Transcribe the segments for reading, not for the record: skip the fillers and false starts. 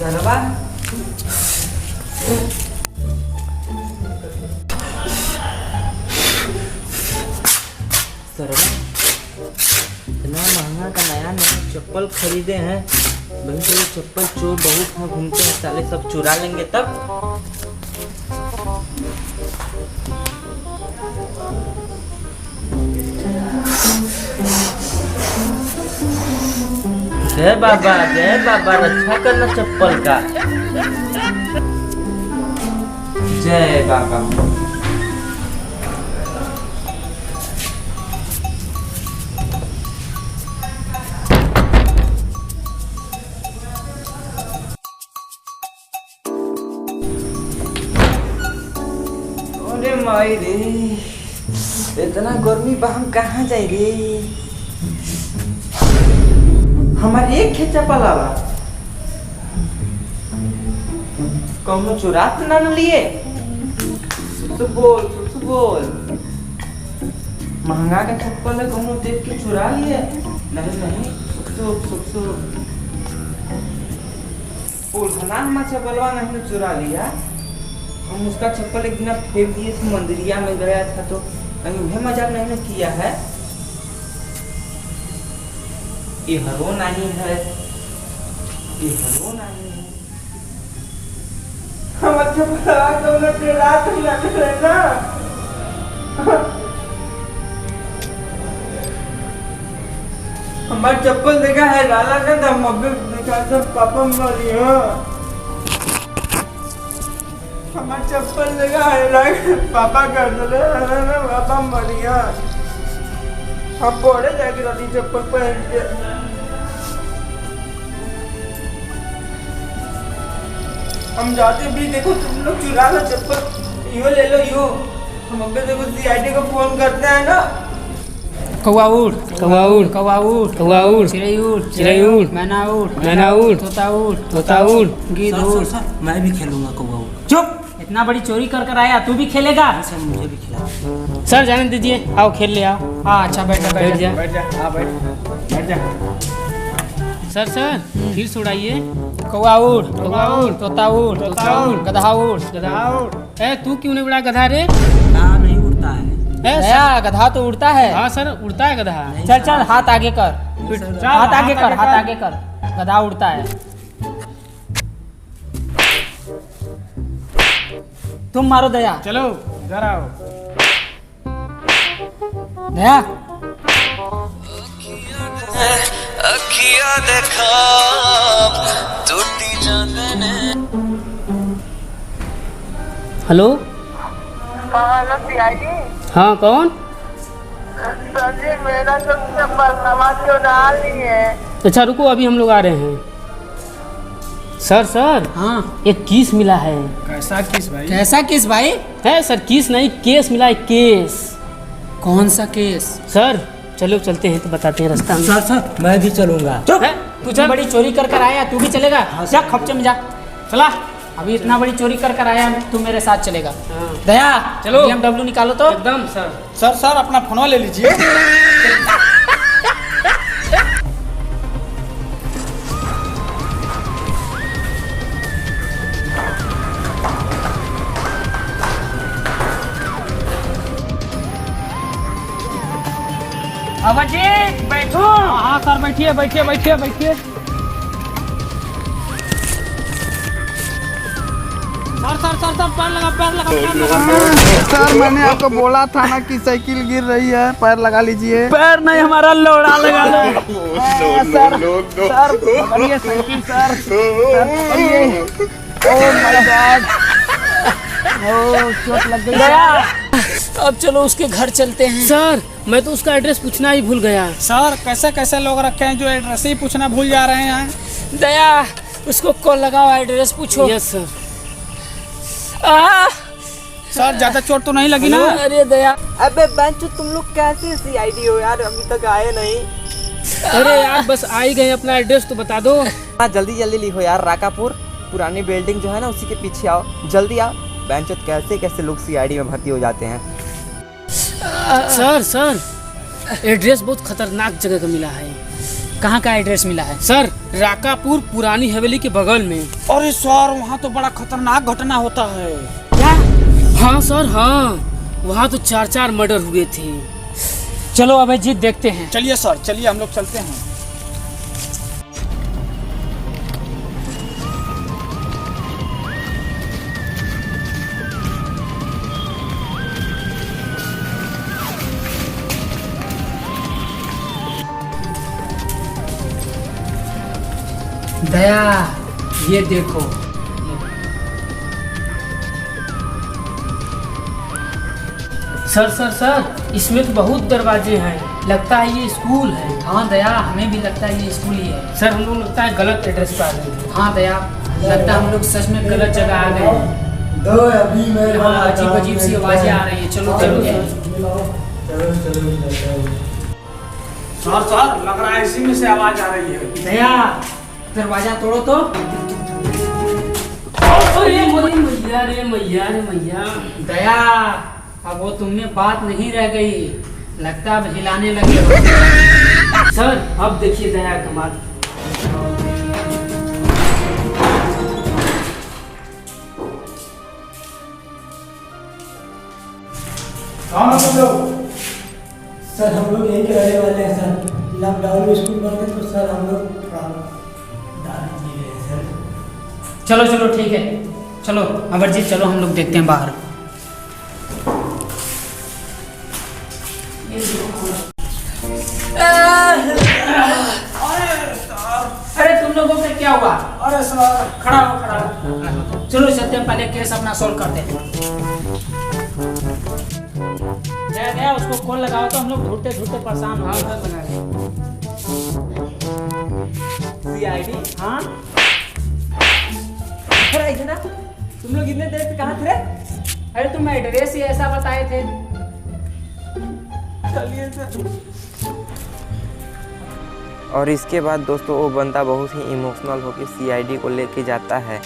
सरवा इतना महंगा का नया चप्पल खरीदे हैं भाई, तो ये चप्पल चोर बहुत हैं, घूमते हैं साले, सब चुरा लेंगे तब। जय बाबा रक्षा करना चप्पल का। जय बाबा। अरे माई रे, इतना गर्मी बा, हम कहाँ जाए रे। हमारे एक खेचा पलावा कौनो चुरा तो ना लिए। सुसु बोल महंगा का चप्पल है, कौनो देख के चुरा लिए? नहीं सुसु हम चप्पलवा नहीं चुरा लिया। हम उसका चप्पल एक दिन फेंक दिए थे, मंदिरिया में गया था, तो कहीं उन्हें मजाक नहीं किया है। ये हरो नहीं है, ये हरो नहीं है। हम अच्छा पता दोनों के रात ही लगे रहे ना। हमारा चप्पल देखा है लाला का, तो मम्मी देखा सब पापा मरी हो। हमारा चप्पल देखा है पापा कर दे, पापा मरिया। हम पड़े जाके रोटी चप्पल पहन के। हम जाते भी देखो तुम लोग चुरा लो चप्पल, यो ले लो यो। हम अबे देखो सीआईडी को फोन करते हैं ना। कौवा उड़, चिड़ै उड़, मैना उड़, तोता उड़, गिद्ध उड़। मैं भी खेलूंगा कौवा उड़। चुप! इतना बड़ी चोरी कर आया, तू भी खेलेगा? सर मुझे भी खिला। सर जाने दीजिए, आओ खेल ले आओ। हाँ अच्छा, बैठ जा। हाँ बैठ जा। सर फिर से उड़ाइए। कौवा उड़, तोता उड़, गधा उड़। ए तू क्यों नहीं उड़ा गधा रे? नहीं उड़ता है। गधा तो उड़ता है। हाँ सर, उड़ता है गधा। चल हाथ आगे कर, हाथ आगे कर। गधा उड़ता है। तुम मारो दया। चलो इधर आओ। दया अखियां देखा टूटी जाने ने। Hello hello CID. हाँ कौन? सर जी मेरा जो चप्पल नमाज क्यों डाल ली है? अच्छा रुको, अभी हम लोग आ रहे हैं। सर हाँ एक किस मिला है। कैसा किस भाई? कैसा किस भाई? है सर, किस नहीं केस मिला है, केस। कौन सा केस? सर चलो चलते हैं तो बताते हैं रास्ता में। सर मैं भी चलूंगा। चुप है, तू चल। बड़ी चोरी कर आया, तू भी चलेगा? जा खपचे में जा, चला। अभी इतना बड़ी चोरी कर आया, तू मेरे साथ चलेगा। दया चलो, BMW निकालो तो। एकदम सर अपना फोनवा ले लीजिए। अवजीत बैठो। हाँ सर बैठिए। सर पैर लगा। सर मैंने आपको बोला था ना कि साइकिल गिर रही है, पैर लगा लीजिए। पैर नहीं, हमारा लोड़ा लगा लो। सर पकड़िए साइकिल सर पकड़िए। ओह माय गॉड, ओह चोट लग गई। दया अब चलो उसके घर चलते हैं। सर मैं तो उसका एड्रेस पूछना ही भूल गया। सर कैसे लोग रखे हैं जो एड्रेस ही पूछना भूल जा रहे हैं। दया उसको कॉल लगाओ, एड्रेस पूछो। Yes sir. सर ज्यादा चोट तो नहीं लगी ना? अरे दया, अबे बंचू तुम लोग कैसे सीआईडी हो यार, अभी तक आए नहीं। अरे यार बस आ ही गए, अपना एड्रेस तो बता दो। जल्दी लिखो यार, राकापुर पुरानी बिल्डिंग जो है ना उसी के पीछे आओ, जल्दी आओ। बेंचों कैसे लोग सीआईडी में भर्ती हो जाते हैं। सर एड्रेस बहुत खतरनाक जगह का मिला है। कहाँ का एड्रेस मिला है? सर राकापुर पुरानी हवेली के बगल में। अरे सर वहाँ तो बड़ा खतरनाक घटना होता है। क्या? हाँ सर हाँ, वहाँ तो 4 मर्डर हुए थे। चलो अभिजीत देखते हैं। चलिए सर, चलिए हम लोग चलते हैं। दया ये देखो, सर सर सर इसमें तो बहुत दरवाजे हैं, लगता है ये स्कूल है। हाँ दया हमें भी लगता है ये स्कूल ही है। सर हम लोग लगता है गलत एड्रेस पर आ गए। हाँ दया लगता है हम लोग सच में गलत जगह आ गए हैं। हाँ अजीब अजीब सी आवाजें आ रही हैं। चलो चलते हैं। सर लग रहा है इसी में से आवाज आ रही है। दया दरवाजा तोड़ो तो। अरे मैया रे मैया रे मैया। दया अब वो तुम में बात नहीं रह गई, लगता अब हिलाने लगे हो। सर अब देखिए दया कमाल। सर हम लोग यहीं के रहने वाले हैं सर। लॉकडाउन में स्कूल बंद है तो सर हम लोग दारू पी रहे हैं सर। चलो चलो ठीक है, चलो अमरजीत चलो हम लोग देखते हैं बाहर। अरे तुम लोगों को क्या हुआ? अरे सर खड़ा हो खड़ा हो। चलो चलते हैं, पहले केस अपना सॉल्व करते हैं। दया दया उसको कॉल लगाओ तो हम लोग ढूंढते ढूंढते परेशान हो गए। CID? हाँ अरे इधर तुम लोग इतने देर से कहाँ थे? अरे तुम एड्रेस ही ऐसा बताए थे। चलिए सर। और इसके बाद दोस्तों वो बंदा बहुत ही इमोशनल होकर CID को लेके जाता है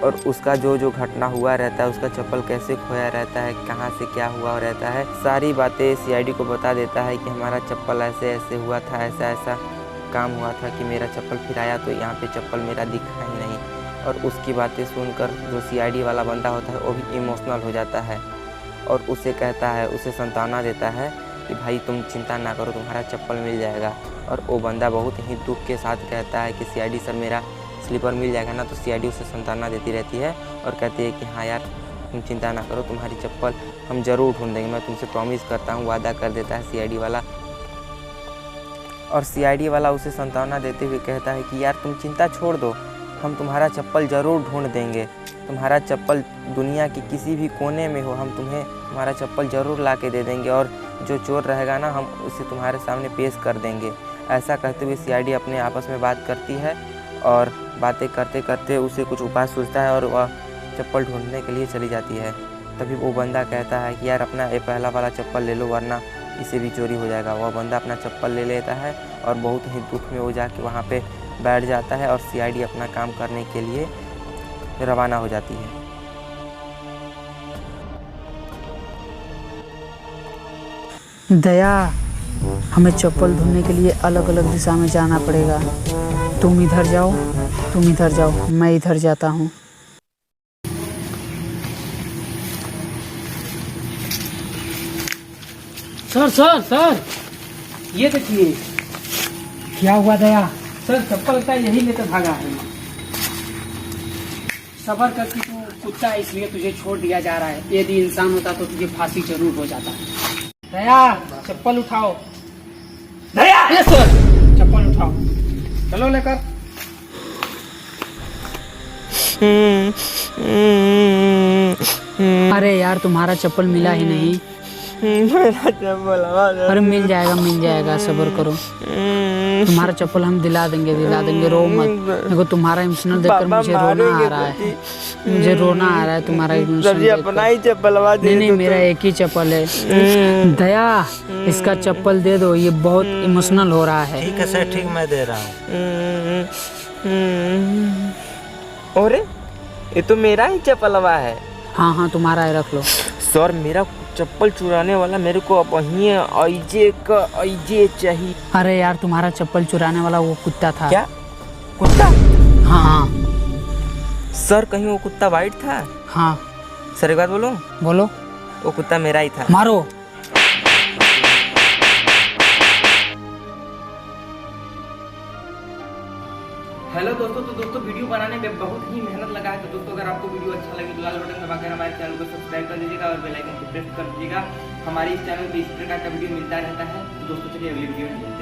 और उसका जो घटना हुआ रहता है, उसका चप्पल कैसे खोया रहता है, कहाँ से क्या हुआ रहता है, सारी बातें CID को बता देता है कि हमारा चप्पल ऐसे ऐसे हुआ था, ऐसा ऐसा काम हुआ था कि मेरा चप्पल फिर आया तो यहाँ पे चप्पल मेरा दिखा ही नहीं। और उसकी बातें सुनकर जो CID वाला बंदा होता है वो भी इमोशनल हो जाता है और उसे कहता है, उसे सांत्वना देता है कि भाई तुम चिंता ना करो, तुम्हारा चप्पल मिल जाएगा। और वो बंदा बहुत ही दुख के साथ कहता है कि CID सर मेरा स्लीपर मिल जाएगा ना। तो CID उसे सांत्वना देती रहती है और कहती है कि हाँ यार तुम चिंता ना करो, तुम्हारी चप्पल हम ज़रूर ढूंढ देंगे, मैं तुमसे प्रॉमिस करता हूँ, वादा कर देता है CID वाला। और CID वाला उसे सांत्वना देते हुए कहता है कि यार तुम चिंता छोड़ दो, हम तुम्हारा चप्पल ज़रूर ढूंढ देंगे, तुम्हारा चप्पल दुनिया के किसी भी कोने में हो, हम तुम्हें तुम्हारा चप्पल ज़रूर ला के दे देंगे और जो चोर रहेगा ना हम उसे तुम्हारे सामने पेश कर देंगे। ऐसा कहते हुए CID अपने आपस में बात करती है और बातें करते करते उसे कुछ उपाय सोचता है और वह चप्पल ढूंढने के लिए चली जाती है। तभी वो बंदा कहता है कि यार अपना ये पहला वाला चप्पल ले लो वरना इसे भी चोरी हो जाएगा। वह बंदा अपना चप्पल ले लेता है और बहुत ही दुख में वो जाके वहाँ पे बैठ जाता है और CID अपना काम करने के लिए रवाना हो जाती है। दया हमें चप्पल ढूंढने के लिए अलग अलग दिशा में जाना पड़ेगा। तुम इधर जाओ, तुम इधर जाओ, मैं इधर जाता हूँ। सर सर सर ये देखिए। क्या हुआ दया? सर चप्पल का यही लेकर भागा है। सबर कर कि तू कुत्ता है इसलिए तुझे छोड़ दिया जा रहा है, यदि इंसान होता तो तुझे फांसी जरूर हो जाता। दया चप्पल उठाओ। दया यस सर। चप्पल उठाओ, चलो लेकर। अरे यार तुम्हारा चप्पल मिला ही नहीं। मेरा चप्पल अरे मिल जाएगा, सब्र करो। तुम्हारा चप्पल हम दिला देंगे, रो मत। देखो तुम्हारा इमोशनल देखकर मुझे रोना आ रहा है, मुझे रोना आ रहा है तुम्हारा इमोशनल। अपना ही चप्पल नहीं मेरा एक ही चप्पल है। दया इसका चप्पल दे दो, ये बहुत इमोशनल हो रहा है। ठीक है सर, ठीक मैं दे रहा हूँ। अरे ये तो मेरा ही चप्पलवा है। हाँ तुम्हारा है, रख लो। सर मेरा चप्पल चुराने वाला मेरे को अब ऐजे चाहिए। अरे यार तुम्हारा चप्पल चुराने वाला वो कुत्ता था। क्या कुत्ता? हाँ सर कहीं वो कुत्ता वाइट था? हाँ। सर एक बात बोलो। बोलो। वो कुत्ता मेरा ही था। मारो। हेलो दोस्तों, तो दोस्तों वीडियो बनाने में बहुत ही मेहनत लगा है। तो दोस्तों अगर आपको वीडियो अच्छा लगे तो लाल बटन दबाकर हमारे चैनल को सब्सक्राइब कर दीजिएगा और बेल आइकन को प्रेस कर दीजिएगा। हमारे इस चैनल पे इस प्रकार का वीडियो मिलता रहता है। तो दोस्तों चलिए अगली वीडियो में मिलते हैं।